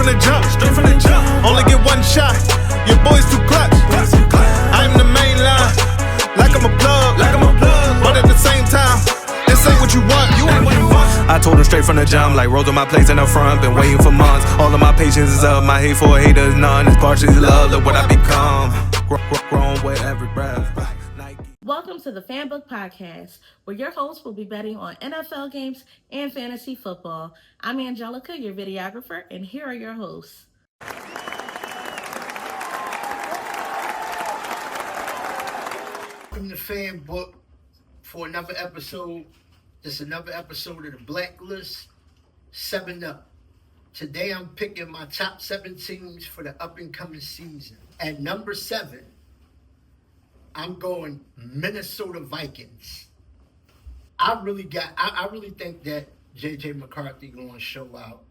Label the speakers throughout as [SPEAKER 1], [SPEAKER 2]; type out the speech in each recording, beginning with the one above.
[SPEAKER 1] from the jump. Only get one shot. Your boy's too clutch. I'm the main line, like I'm a plug. But at the same time, this ain't what you want. I told him straight from the jump, like rolled on my place in the front. Been waiting for months. All of my patience is up. My hate for haters none. It's partially love. Look what I become. Grown with every breath.
[SPEAKER 2] Welcome to the Fanbook Podcast, where your hosts will be betting on NFL games and fantasy football. I'm Angelica, your videographer, and here are your hosts.
[SPEAKER 3] Welcome to Fanbook for another episode. This is another episode of the Blacklist 7 Up. Today I'm picking my top 7 teams for the up-and-coming season. At number 7, I'm going Minnesota Vikings. I really think that J.J. McCarthy going to show out.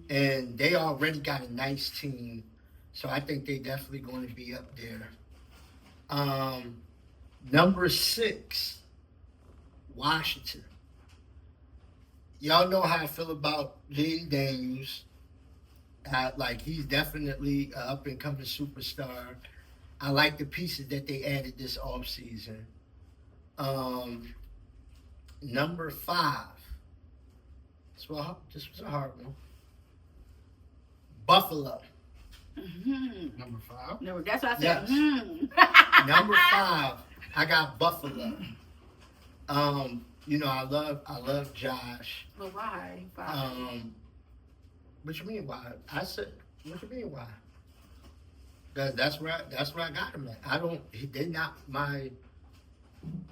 [SPEAKER 3] And they already got a nice team. So I think they definitely going to be up there. Number 6, Washington. Y'all know how I feel about Jaden Daniels. He's definitely an up-and-coming superstar. I like the pieces that they added this offseason. Number 5. This was a hard one. Buffalo.
[SPEAKER 4] Mm-hmm. Number 5?
[SPEAKER 3] No,
[SPEAKER 4] that's what I said.
[SPEAKER 3] Yes. Number 5, I got Buffalo. I love Josh.
[SPEAKER 4] Well, why?
[SPEAKER 3] What you mean why? I said, what you mean why? That's where I got him at.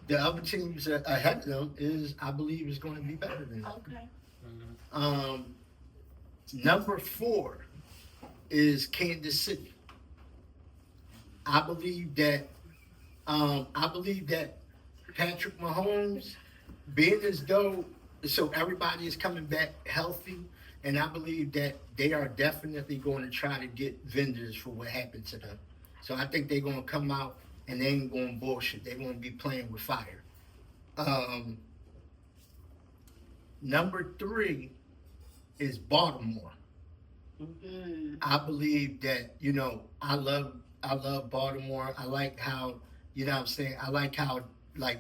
[SPEAKER 3] The other teams ahead of them I believe is going to be better than them.
[SPEAKER 4] Okay.
[SPEAKER 3] Number 4 is Kansas City. I believe that Patrick Mahomes, being as though so everybody is coming back healthy, and I believe that they are definitely going to try to get vendors for what happened to them. So I think they're going to come out and they ain't going to bullshit. They're going to be playing with fire. Number 3 is Baltimore.
[SPEAKER 4] Mm-hmm.
[SPEAKER 3] I believe that, I love Baltimore. I like how, I like how, I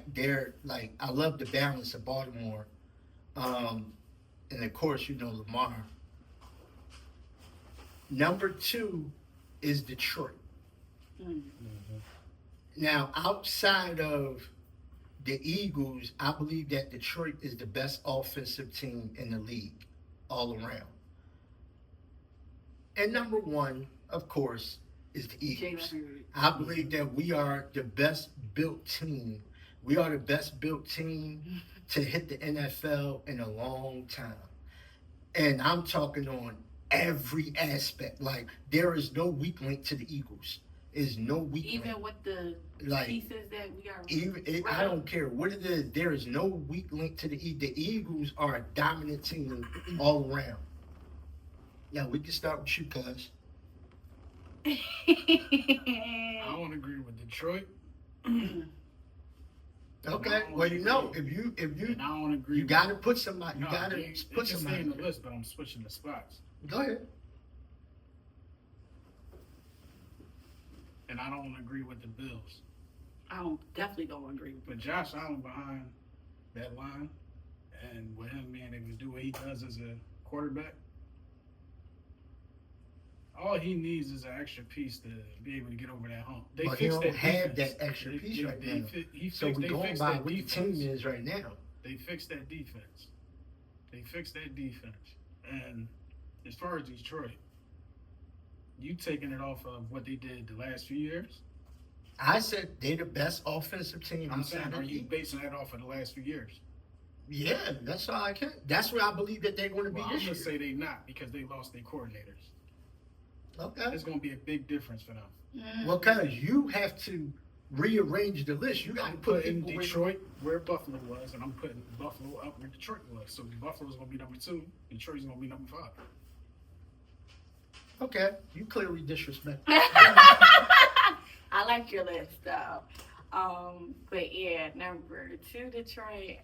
[SPEAKER 3] love the balance of Baltimore. And of course, Lamar. Number 2 is Detroit.
[SPEAKER 4] Mm-hmm.
[SPEAKER 3] Now, outside of the Eagles, I believe that Detroit is the best offensive team in the league all around. And number 1, of course, is the Eagles. I believe that we are the best built team. We are the best built team to hit the NFL in a long time. And I'm talking on every aspect. Like, there is no weak link to the Eagles. There's no weak link.
[SPEAKER 4] Even with the pieces that we are...
[SPEAKER 3] I don't care what it is. There is no weak link to the Eagles. The Eagles are a dominant team all around. Now, we can start with you, cuz.
[SPEAKER 5] I don't agree with Detroit.
[SPEAKER 3] Okay. Well, if you
[SPEAKER 5] and I don't agree.
[SPEAKER 3] You got to put somebody. You got to put
[SPEAKER 5] somebody.
[SPEAKER 3] somebody
[SPEAKER 5] in the list, but I'm switching the spots.
[SPEAKER 3] Go ahead.
[SPEAKER 5] And I don't agree with the Bills.
[SPEAKER 4] Definitely don't agree with.
[SPEAKER 5] But Josh Allen behind that line, and with him being able to do what he does as a quarterback, all he needs is an extra piece to be able to get over that hump.
[SPEAKER 3] But he don't have that extra piece right now. So we're going by what the team is right now.
[SPEAKER 5] They fixed that defense. And as far as Detroit, you taking it off of what they did the last few years?
[SPEAKER 3] I said they're the best offensive team.
[SPEAKER 5] I'm saying, are you basing that off of the last few years?
[SPEAKER 3] Yeah, that's all I can. That's what I believe that they're going to be this year.
[SPEAKER 5] I'm going to say they not, because they lost their coordinators.
[SPEAKER 3] Okay.
[SPEAKER 5] It's going to be a big difference for them.
[SPEAKER 3] Well, because you have to rearrange the list. You got to put
[SPEAKER 5] in Detroit where Buffalo was, and I'm putting Buffalo up where Detroit was. So Buffalo's going to be number 2. Detroit's going to be number 5.
[SPEAKER 3] Okay. You clearly disrespect.
[SPEAKER 4] I like your list, though. But yeah, number 2, Detroit.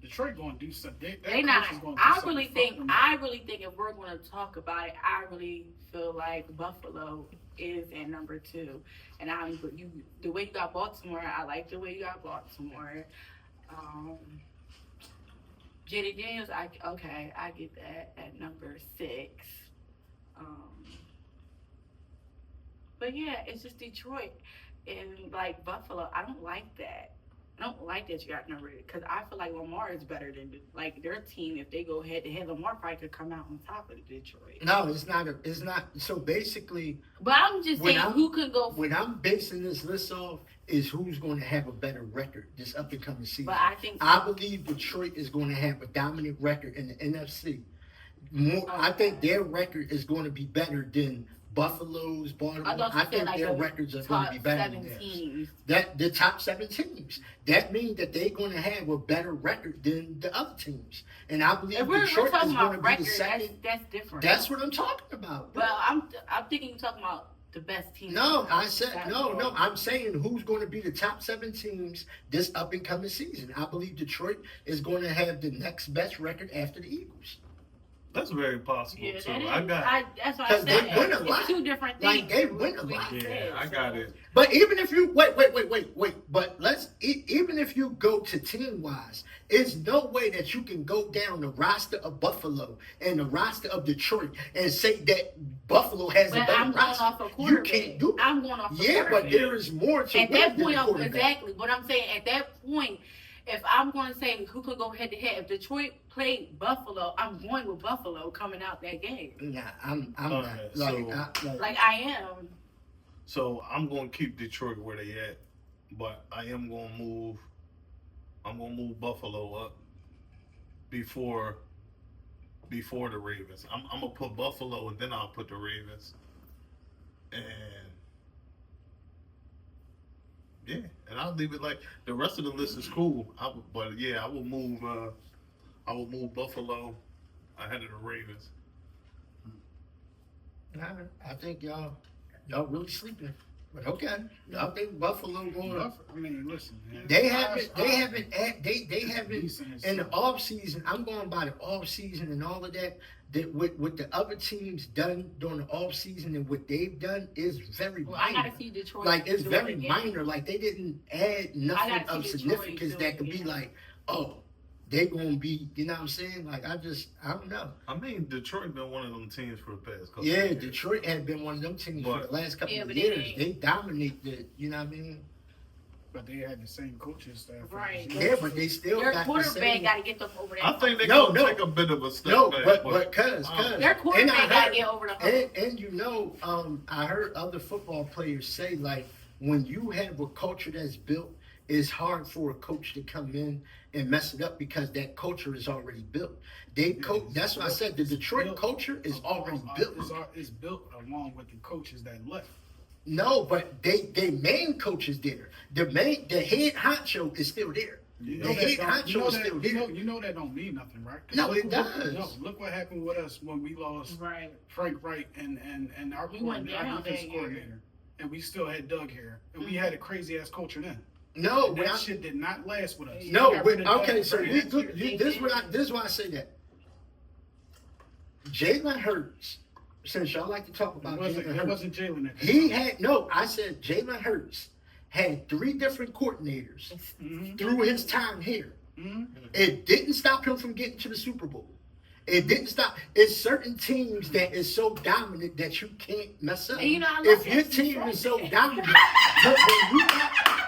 [SPEAKER 5] Detroit going to do something.
[SPEAKER 4] They not. I really think if we're going to talk about it, I really feel like Buffalo is at number 2. And the way you got Baltimore, I like the way you got Baltimore. J.D. Daniels, I get that at number 6. But yeah, it's just Detroit and like Buffalo. I don't like that. I don't like that you got number, because I feel like Lamar is better than like their team. If they go head to head, Lamar probably could come out on top of Detroit.
[SPEAKER 3] No, it's not. So basically,
[SPEAKER 4] but I'm just saying who could go.
[SPEAKER 3] What I'm basing this list off is who's going to have a better record this up and coming season.
[SPEAKER 4] But
[SPEAKER 3] I believe Detroit is going to have a dominant record in the NFC. I think their record is going to be better than Buffalo's, Baltimore. I think their records are going to be better than theirs. The top 7 teams. That means that they're going to have a better record than the other teams. And I believe Detroit is going to be the second.
[SPEAKER 4] That's different.
[SPEAKER 3] That's what I'm talking about.
[SPEAKER 4] Well, I'm thinking you're talking about the best team.
[SPEAKER 3] No, I said no. I'm saying who's going to be the top 7 teams this up and coming season. I believe Detroit is going to have the next best record after the Eagles.
[SPEAKER 6] That's very possible too.
[SPEAKER 4] That's what I said.
[SPEAKER 3] They win a lot.
[SPEAKER 4] It's 2 different things.
[SPEAKER 3] Like they win a lot.
[SPEAKER 6] Yeah, I got it.
[SPEAKER 3] But even if you wait. But even if you go to team wise, there's no way that you can go down the roster of Buffalo and the roster of Detroit and say that Buffalo has a better roster.
[SPEAKER 4] Off a quarterback.
[SPEAKER 3] You can't do it.
[SPEAKER 4] I'm going off.
[SPEAKER 3] But there is more to
[SPEAKER 4] at that point.
[SPEAKER 3] Exactly.
[SPEAKER 4] But I'm saying at that point, if I'm going to say who could go head to head, if Detroit played Buffalo, I'm going with Buffalo coming out that game.
[SPEAKER 3] Nah, I'm not.
[SPEAKER 4] Like I am.
[SPEAKER 6] So I'm going to keep Detroit where they at, but I am going to move. I'm going to move Buffalo up before the Ravens. I'm going to put Buffalo and then I'll put the Ravens. And yeah, and I'll leave it like the rest of the list is cool. I will move Buffalo ahead of the Ravens.
[SPEAKER 3] I think y'all really sleeping. But okay, I think Buffalo going.
[SPEAKER 5] I mean, listen, man.
[SPEAKER 3] They haven't in the off season. I'm going by the off season and all of that. That what the other teams done during the off season and what they've done is very minor.
[SPEAKER 4] I gotta see Detroit.
[SPEAKER 3] Like it's very minor. Like they didn't add nothing of significance that could be like, oh, they're gonna be. You know what I'm saying? Like I don't know.
[SPEAKER 6] I mean, Detroit been one of them teams for the past couple.
[SPEAKER 3] Yeah,
[SPEAKER 6] of years.
[SPEAKER 3] Detroit had been one of them teams for the last couple of years. They dominated. You know what I mean?
[SPEAKER 5] But they had the same coaching staff.
[SPEAKER 4] Right.
[SPEAKER 3] Yeah, but they still
[SPEAKER 4] their
[SPEAKER 3] got
[SPEAKER 4] quarterback got to get them over that.
[SPEAKER 6] I think they're going to take a bit of a step back.
[SPEAKER 3] But
[SPEAKER 4] their quarterback got to get over the
[SPEAKER 3] and I heard other football players say, like, when you have a culture that's built, it's hard for a coach to come in and mess it up because that culture is already built. That's why I said the Detroit culture is already built.
[SPEAKER 5] It's built along with the coaches that left.
[SPEAKER 3] No, but they main coach is there. The head honcho is still there.
[SPEAKER 5] You
[SPEAKER 3] the head honcho is still there.
[SPEAKER 5] You know that don't mean nothing, right?
[SPEAKER 3] No, it does.
[SPEAKER 5] Look what happened with us when we lost Frank Wright and our defense coordinator, and we still had Doug here, and we had a crazy ass culture then.
[SPEAKER 3] No,
[SPEAKER 5] that shit did not last with us.
[SPEAKER 3] No, okay, so this is why I say that. Jalen Hurts. Since y'all like to talk about Jalen Hurts.
[SPEAKER 5] It wasn't Jalen.
[SPEAKER 3] I said Jalen Hurts had 3 different coordinators through his time here. Mm-hmm. It didn't stop him from getting to the Super Bowl. It didn't stop. It's certain teams that is so dominant that you can't mess up. If your team is so dominant,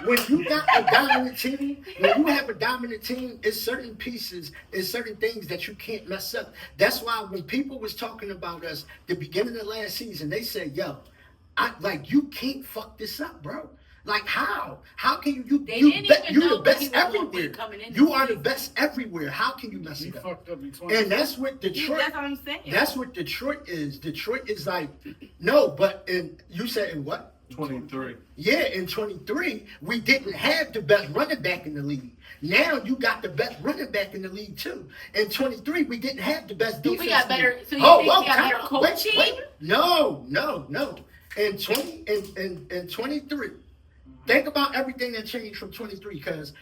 [SPEAKER 3] when you got a dominant team, when you have a dominant team, it's certain pieces, it's certain things that you can't mess up. That's why when people was talking about us the beginning of last season, they said, "Yo, you can't fuck this up, bro. Like how? How can you? You're the best everywhere. You are the best everywhere. How can you mess it up?"
[SPEAKER 5] Fucked up in
[SPEAKER 3] and that's what Detroit.
[SPEAKER 4] That's what I'm saying.
[SPEAKER 3] That's what Detroit is. Detroit is like, no, but you said in what?
[SPEAKER 6] 23.
[SPEAKER 3] Yeah, in 23, we didn't have the best running back in the league. Now you got the best running back in the league too. In 23, we didn't have the best defense.
[SPEAKER 4] We got better. So you think we got better coaching?
[SPEAKER 3] Wait. No. In 23, think about everything that changed from 23 because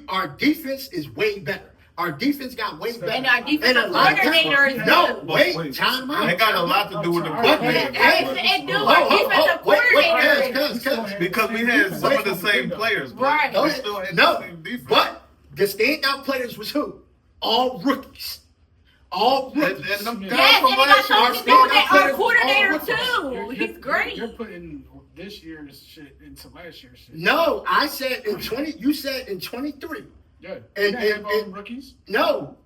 [SPEAKER 3] our defense is way better. Our defense got way better.
[SPEAKER 4] And our defensive
[SPEAKER 3] a lot-
[SPEAKER 4] coordinator is
[SPEAKER 3] No,
[SPEAKER 4] good.
[SPEAKER 3] wait, time out.
[SPEAKER 6] They got a lot to do with the
[SPEAKER 3] What,
[SPEAKER 6] coordinator.
[SPEAKER 4] It do. Our defensive coordinator.
[SPEAKER 6] Because we had some of the same players, but
[SPEAKER 4] Right.
[SPEAKER 6] we still had
[SPEAKER 3] No,
[SPEAKER 6] the same defense.
[SPEAKER 3] but the standout players was who? All rookies. All rookies.
[SPEAKER 6] And them guys
[SPEAKER 4] Yes,
[SPEAKER 6] from
[SPEAKER 4] and it got
[SPEAKER 6] last
[SPEAKER 4] something
[SPEAKER 6] year,
[SPEAKER 4] to do with that. Our
[SPEAKER 3] players was
[SPEAKER 4] coordinator
[SPEAKER 3] all
[SPEAKER 4] too.
[SPEAKER 5] You're-
[SPEAKER 4] He's great.
[SPEAKER 5] You're putting this year's shit into last year's shit.
[SPEAKER 3] No, I said in 20. You said in 23.
[SPEAKER 5] Yeah.
[SPEAKER 3] And-
[SPEAKER 5] You didn't have all
[SPEAKER 3] and-
[SPEAKER 5] rookies.
[SPEAKER 3] No,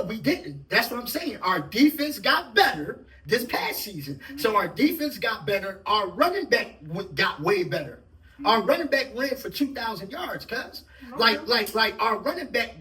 [SPEAKER 3] we didn't. That's what I'm saying. Our defense got better this past season. So our defense got better. Our running back got way better. Our running back ran for 2,000 yards, cuz. Like our running back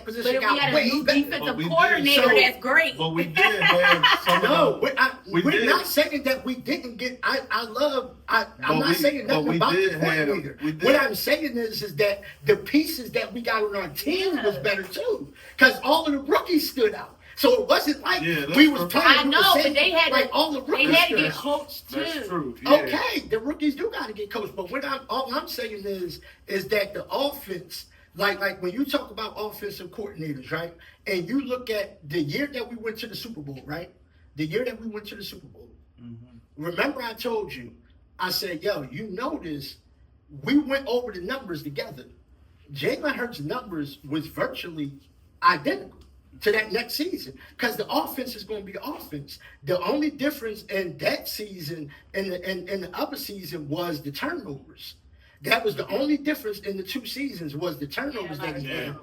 [SPEAKER 3] position
[SPEAKER 4] But if we
[SPEAKER 3] got
[SPEAKER 4] had a
[SPEAKER 3] way
[SPEAKER 4] new
[SPEAKER 3] better.
[SPEAKER 6] But
[SPEAKER 4] defensive
[SPEAKER 6] we did.
[SPEAKER 4] coordinator,
[SPEAKER 3] So-
[SPEAKER 4] that's great.
[SPEAKER 6] But we did have some
[SPEAKER 3] No,
[SPEAKER 6] of them.
[SPEAKER 3] we're
[SPEAKER 6] did.
[SPEAKER 3] not saying that we didn't get. I'm
[SPEAKER 6] But
[SPEAKER 3] not
[SPEAKER 6] we-
[SPEAKER 3] saying
[SPEAKER 6] but
[SPEAKER 3] nothing
[SPEAKER 6] we
[SPEAKER 3] about the
[SPEAKER 6] did have-
[SPEAKER 3] coordinator.
[SPEAKER 6] we did.
[SPEAKER 3] What I'm saying is that the pieces that we got on our team was better too, because all of the rookies stood out. So it wasn't like
[SPEAKER 6] Yeah, that's
[SPEAKER 3] we was
[SPEAKER 6] true.
[SPEAKER 3] playing.
[SPEAKER 4] I
[SPEAKER 3] with
[SPEAKER 4] know,
[SPEAKER 3] the
[SPEAKER 4] but
[SPEAKER 3] same,
[SPEAKER 4] they had
[SPEAKER 3] like
[SPEAKER 4] to,
[SPEAKER 3] all the
[SPEAKER 4] they
[SPEAKER 3] rookies
[SPEAKER 4] had to
[SPEAKER 3] stood
[SPEAKER 4] get
[SPEAKER 3] out.
[SPEAKER 4] coached too.
[SPEAKER 6] That's true. Yeah.
[SPEAKER 3] Okay, the rookies do got to get coached, but all I'm saying is that the offense, like when you talk about offensive coordinators, right? And you look at the year that we went to the Super Bowl, right? The year that we went to the Super Bowl. Remember, I told you, I said, yo, you notice we went over the numbers together. Jalen Hurts' numbers was virtually identical to that next season because the offense is going to be the offense. The only difference in that season and the other season was the turnovers. That was the only difference in the two seasons was the turnovers that he had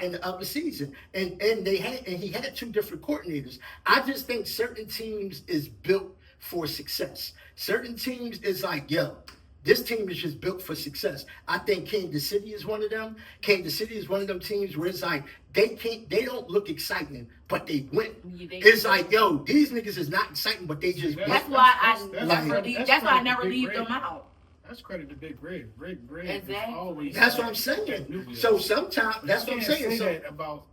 [SPEAKER 3] in the other season. And he had two different coordinators. I just think certain teams is built for success. Certain teams is like, yo, this team is just built for success. I think Kansas City is one of them. Kansas City is one of them teams where it's like they don't look exciting, but they win. It's like, yo, these niggas is not exciting, but they just win.
[SPEAKER 4] That's why
[SPEAKER 5] That's
[SPEAKER 4] I never
[SPEAKER 5] Big
[SPEAKER 4] leave
[SPEAKER 5] Red.
[SPEAKER 4] them out.
[SPEAKER 5] That's credit to Big Red. Big Red
[SPEAKER 4] Exactly.
[SPEAKER 5] is always.
[SPEAKER 3] That's what I'm saying. So sometimes that's what I'm saying. So
[SPEAKER 5] That about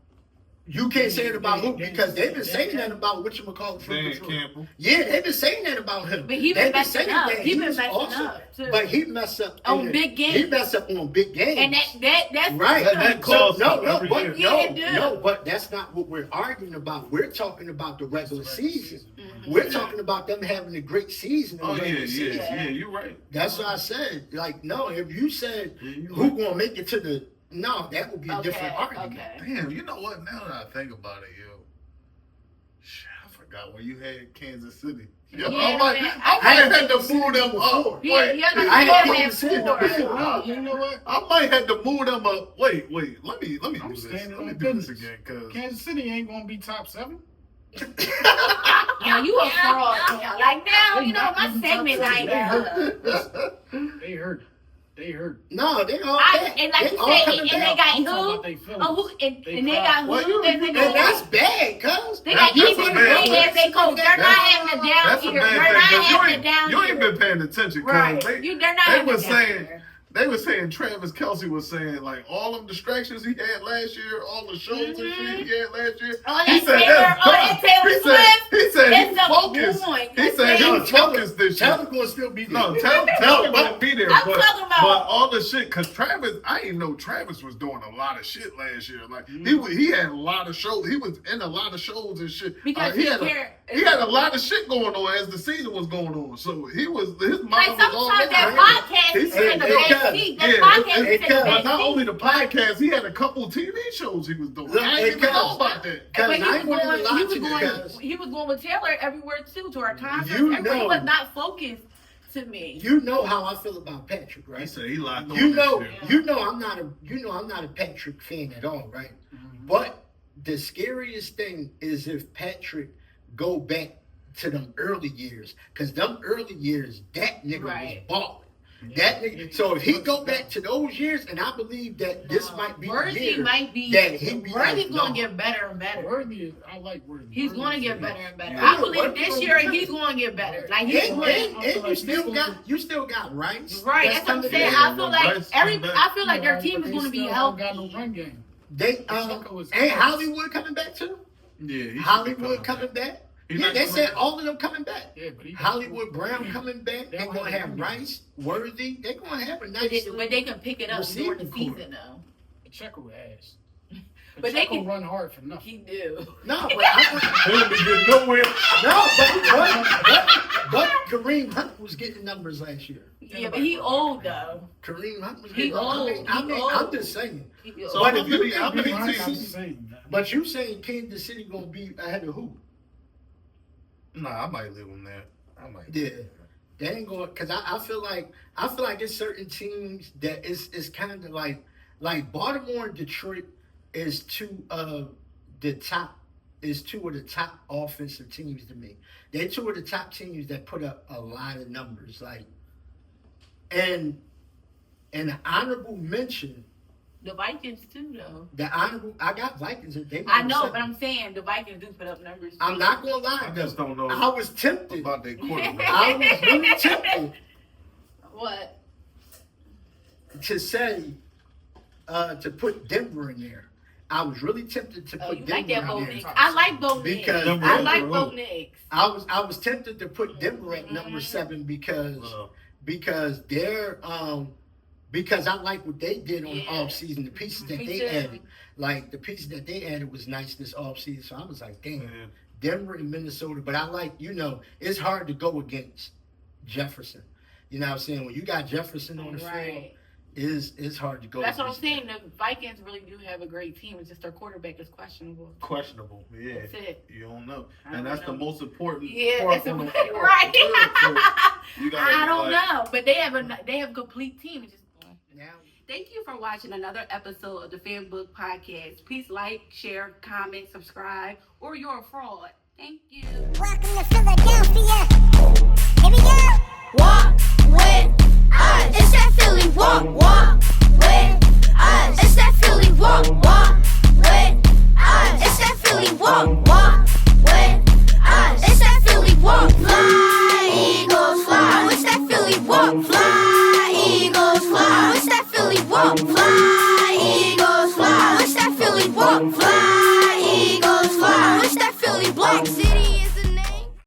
[SPEAKER 3] you can't say it about who because they've been saying that about whatchamacallit from
[SPEAKER 6] Dan
[SPEAKER 3] Detroit.
[SPEAKER 6] Campbell.
[SPEAKER 3] Yeah, they've been saying that about him.
[SPEAKER 4] But he been
[SPEAKER 3] They've
[SPEAKER 4] messing
[SPEAKER 3] saying
[SPEAKER 4] up.
[SPEAKER 3] that
[SPEAKER 4] He been
[SPEAKER 3] he's
[SPEAKER 4] messing
[SPEAKER 3] awesome.
[SPEAKER 4] up, too.
[SPEAKER 3] But he messed up
[SPEAKER 4] On
[SPEAKER 3] in
[SPEAKER 4] big games.
[SPEAKER 3] He messed up on big games.
[SPEAKER 4] And that's
[SPEAKER 3] right.
[SPEAKER 6] That costs every year.
[SPEAKER 4] Yeah, it do.
[SPEAKER 3] No, but that's not what we're arguing about. We're talking about the regular season. We're talking about them having a great season. In
[SPEAKER 6] Oh
[SPEAKER 3] the
[SPEAKER 6] yeah,
[SPEAKER 3] regular season.
[SPEAKER 6] yeah, you're right.
[SPEAKER 3] That's what I said. Like, no, if you said who gonna make it to the that would be a different argument.
[SPEAKER 4] Okay.
[SPEAKER 6] Damn, you know what? Now that I think about it, yo, shit, I forgot when you had Kansas City. Yo,
[SPEAKER 4] Yeah,
[SPEAKER 6] I might
[SPEAKER 4] man.
[SPEAKER 6] had to move them up.
[SPEAKER 4] Yeah,
[SPEAKER 6] Wait,
[SPEAKER 4] yeah,
[SPEAKER 3] I
[SPEAKER 4] yeah,
[SPEAKER 3] ain't
[SPEAKER 4] yeah,
[SPEAKER 3] seen
[SPEAKER 4] four.
[SPEAKER 3] the
[SPEAKER 5] you know what?
[SPEAKER 6] I might have to move them up. Wait, let me do
[SPEAKER 5] I'm
[SPEAKER 6] this.
[SPEAKER 5] standing
[SPEAKER 6] Let me
[SPEAKER 5] on
[SPEAKER 6] do this
[SPEAKER 5] business.
[SPEAKER 6] again, cause
[SPEAKER 5] Kansas City ain't gonna be top 7.
[SPEAKER 4] Yeah, you a fraud. Yeah. Like now, you know, my segment ain't
[SPEAKER 5] They hurt. They hurt.
[SPEAKER 3] No, they all
[SPEAKER 4] and like
[SPEAKER 3] they
[SPEAKER 4] you
[SPEAKER 3] all
[SPEAKER 4] said,
[SPEAKER 3] coming
[SPEAKER 4] and
[SPEAKER 3] back.
[SPEAKER 4] they got
[SPEAKER 5] I'm talking
[SPEAKER 4] who?
[SPEAKER 5] about they feelings.
[SPEAKER 4] Oh, who? And
[SPEAKER 5] They
[SPEAKER 4] they
[SPEAKER 5] proud.
[SPEAKER 4] got
[SPEAKER 6] Well,
[SPEAKER 4] who? They
[SPEAKER 3] And that's bad, cuz.
[SPEAKER 4] They got
[SPEAKER 6] That's
[SPEAKER 4] Ethan
[SPEAKER 6] a bad
[SPEAKER 4] Green as they coach. They're not having a down
[SPEAKER 6] that's a
[SPEAKER 4] year. They're
[SPEAKER 6] bad
[SPEAKER 4] not
[SPEAKER 6] thing.
[SPEAKER 4] having a
[SPEAKER 6] Cause
[SPEAKER 4] down
[SPEAKER 6] you ain't
[SPEAKER 4] year.
[SPEAKER 6] been paying attention, cause
[SPEAKER 4] Right.
[SPEAKER 6] they
[SPEAKER 4] They're not
[SPEAKER 6] they
[SPEAKER 4] having
[SPEAKER 6] was
[SPEAKER 4] a down
[SPEAKER 6] saying.
[SPEAKER 4] year.
[SPEAKER 6] They were saying Travis Kelce was saying like all them distractions he had last year, all the shows and shit he had last year.
[SPEAKER 4] All
[SPEAKER 6] He
[SPEAKER 4] that
[SPEAKER 6] said
[SPEAKER 4] Taylor,
[SPEAKER 6] that's
[SPEAKER 4] all that
[SPEAKER 6] done.
[SPEAKER 4] Taylor Swift.
[SPEAKER 6] He said
[SPEAKER 4] It's
[SPEAKER 6] he
[SPEAKER 4] the
[SPEAKER 6] focused.
[SPEAKER 4] point.
[SPEAKER 6] He said he
[SPEAKER 3] No,
[SPEAKER 6] was focused this year.
[SPEAKER 3] Taylor gonna still be there.
[SPEAKER 6] No, tell won't be there.
[SPEAKER 4] I'm
[SPEAKER 6] but,
[SPEAKER 4] talking about-
[SPEAKER 6] but all the shit, cause Travis, I didn't know Travis was doing a lot of shit last year. Like he had a lot of shows. He was in a lot of shows and shit.
[SPEAKER 4] Because
[SPEAKER 6] he
[SPEAKER 4] he
[SPEAKER 6] had
[SPEAKER 4] cared-
[SPEAKER 6] he had a lot of shit going on as the season was going on. So his mind
[SPEAKER 4] Like
[SPEAKER 6] was all
[SPEAKER 4] sometimes that
[SPEAKER 6] over.
[SPEAKER 4] podcast
[SPEAKER 6] He
[SPEAKER 4] is
[SPEAKER 6] said
[SPEAKER 4] in the
[SPEAKER 3] they
[SPEAKER 4] back
[SPEAKER 3] cut.
[SPEAKER 4] seat. That
[SPEAKER 6] Yeah,
[SPEAKER 4] podcast
[SPEAKER 3] they
[SPEAKER 4] is in
[SPEAKER 3] cut.
[SPEAKER 4] the
[SPEAKER 6] But
[SPEAKER 4] back
[SPEAKER 6] not only
[SPEAKER 4] seat.
[SPEAKER 6] the podcast, he had a couple TV shows he was doing. I didn't even know about that.
[SPEAKER 3] Cause
[SPEAKER 4] But he
[SPEAKER 3] I
[SPEAKER 4] was
[SPEAKER 3] ain't gonna
[SPEAKER 4] going,
[SPEAKER 3] lie
[SPEAKER 4] he was
[SPEAKER 3] to you
[SPEAKER 4] going,
[SPEAKER 3] guys.
[SPEAKER 4] he was going with Taylor everywhere too, to our conference.
[SPEAKER 3] You
[SPEAKER 4] Everywhere. He
[SPEAKER 3] know.
[SPEAKER 4] was not focused to me.
[SPEAKER 3] You know how I feel about Patrick,
[SPEAKER 6] He
[SPEAKER 3] right?
[SPEAKER 6] said he locked on
[SPEAKER 3] You
[SPEAKER 6] this
[SPEAKER 3] know,
[SPEAKER 6] year.
[SPEAKER 3] I'm not a Patrick fan at all, right? But the scariest thing is if Patrick go back to them early years, because them early years, that nigga
[SPEAKER 4] Right.
[SPEAKER 3] was balling. That nigga. So if he go back to those years, and I believe that this might be the
[SPEAKER 4] Worthy
[SPEAKER 3] year
[SPEAKER 4] might be.
[SPEAKER 3] that he be
[SPEAKER 4] Worthy's
[SPEAKER 3] like,
[SPEAKER 4] gonna
[SPEAKER 3] no.
[SPEAKER 4] get better and better.
[SPEAKER 5] Worthy is, I like Worthy.
[SPEAKER 4] He's
[SPEAKER 5] Worthy
[SPEAKER 4] gonna
[SPEAKER 5] is
[SPEAKER 4] get
[SPEAKER 5] good.
[SPEAKER 4] better and better.
[SPEAKER 3] Yeah,
[SPEAKER 4] I believe
[SPEAKER 3] Worthy
[SPEAKER 4] this
[SPEAKER 3] gonna
[SPEAKER 4] year
[SPEAKER 3] get
[SPEAKER 4] he's
[SPEAKER 3] better.
[SPEAKER 4] gonna get better. Like he's
[SPEAKER 3] And,
[SPEAKER 4] going.
[SPEAKER 3] and you still got Rice.
[SPEAKER 4] Right, that's what I'm saying. I feel like
[SPEAKER 6] Rice
[SPEAKER 4] every.
[SPEAKER 6] come back.
[SPEAKER 4] I feel like their team
[SPEAKER 5] But
[SPEAKER 4] is
[SPEAKER 5] they
[SPEAKER 4] gonna be
[SPEAKER 5] still
[SPEAKER 4] healthy.
[SPEAKER 5] Got no run game.
[SPEAKER 3] They
[SPEAKER 5] Chuck was-
[SPEAKER 3] ain't Hollywood coming back too?
[SPEAKER 6] Yeah, he should be
[SPEAKER 3] Hollywood coming back?
[SPEAKER 6] He's
[SPEAKER 3] Yeah,
[SPEAKER 6] not
[SPEAKER 3] they
[SPEAKER 6] coming
[SPEAKER 3] said
[SPEAKER 6] back.
[SPEAKER 3] all of them coming back.
[SPEAKER 5] Yeah, but he
[SPEAKER 3] Hollywood Brown coming back. They're gonna have Rice, Worthy. They're gonna have a nice.
[SPEAKER 4] But they can pick it up during the
[SPEAKER 3] Receiving core.
[SPEAKER 4] season though.
[SPEAKER 5] Checker with ass.
[SPEAKER 4] But they can
[SPEAKER 5] run hard for nothing.
[SPEAKER 4] He do.
[SPEAKER 3] No, but
[SPEAKER 6] They don't be getting nowhere.
[SPEAKER 3] but Kareem Hunt was getting numbers last year.
[SPEAKER 4] Yeah, but he old though.
[SPEAKER 3] Kareem Hunt was
[SPEAKER 4] He
[SPEAKER 3] getting
[SPEAKER 4] old.
[SPEAKER 3] I'm just saying.
[SPEAKER 6] So
[SPEAKER 3] But
[SPEAKER 6] how
[SPEAKER 3] if you
[SPEAKER 6] many-
[SPEAKER 3] think
[SPEAKER 6] how many
[SPEAKER 3] Kansas
[SPEAKER 6] teams-
[SPEAKER 3] City- But you saying Kansas City gonna be ahead of who?
[SPEAKER 6] Nah, I might leave them there. I might.
[SPEAKER 3] Yeah. They ain't going because I feel like it's certain teams that it's kind of like Baltimore and Detroit is two of the top offensive teams to me. They're two of the top teams that put up a lot of numbers. And an honorable mention.
[SPEAKER 4] The Vikings too, though.
[SPEAKER 3] I got Vikings.
[SPEAKER 4] I know, but I'm saying the Vikings do put up numbers. Too.
[SPEAKER 3] I'm not gonna lie.
[SPEAKER 6] I just don't know.
[SPEAKER 3] I was tempted
[SPEAKER 6] about their quarterback.
[SPEAKER 3] I was really tempted
[SPEAKER 4] What?
[SPEAKER 3] to say to put Denver in there. I was really tempted to
[SPEAKER 4] Oh,
[SPEAKER 3] put
[SPEAKER 4] you
[SPEAKER 3] Denver
[SPEAKER 4] like that
[SPEAKER 3] in
[SPEAKER 4] Bo
[SPEAKER 3] there.
[SPEAKER 4] Nix? I like Bo Nix.
[SPEAKER 3] Because
[SPEAKER 4] I like Bo Nix.
[SPEAKER 3] I was tempted to put Denver at number 7 because they're because I like what they did on the off season. The pieces that
[SPEAKER 4] Me
[SPEAKER 3] they
[SPEAKER 4] too.
[SPEAKER 3] added, like the pieces that they added was nice this off season. So I was like, damn, Denver and Minnesota. But I like, it's hard to go against Jefferson. You know what I'm saying? When you got Jefferson on the field, it's hard to go.
[SPEAKER 4] That's what I'm
[SPEAKER 3] against
[SPEAKER 4] saying. The Vikings really do have a great team. It's just their quarterback is questionable.
[SPEAKER 6] Questionable, yeah.
[SPEAKER 4] That's it.
[SPEAKER 6] You don't know,
[SPEAKER 4] I
[SPEAKER 6] and
[SPEAKER 4] don't
[SPEAKER 6] that's
[SPEAKER 4] know.
[SPEAKER 6] the most important
[SPEAKER 4] Yeah,
[SPEAKER 6] part
[SPEAKER 4] that's
[SPEAKER 6] on the
[SPEAKER 4] right.
[SPEAKER 6] field. So you gotta,
[SPEAKER 4] I don't know, but they have a complete team. It's just
[SPEAKER 3] Now,
[SPEAKER 4] Thank you for watching another episode of the Fan Book Podcast. Please like, share, comment, subscribe, or you're a fraud. Thank you.
[SPEAKER 7] Welcome to Philadelphia. Here we go. Walk with us. It's that Philly walk. Walk with us. It's that Philly walk. Walk with us. It's that Philly walk. Walk with us. It's that Philly walk. Fly, Eagles, fly. It's that Philly walk. Fly, Eagles, fly. It's that Philly walk. Fly, Eagles, fly. It's that Philly walk. Fly.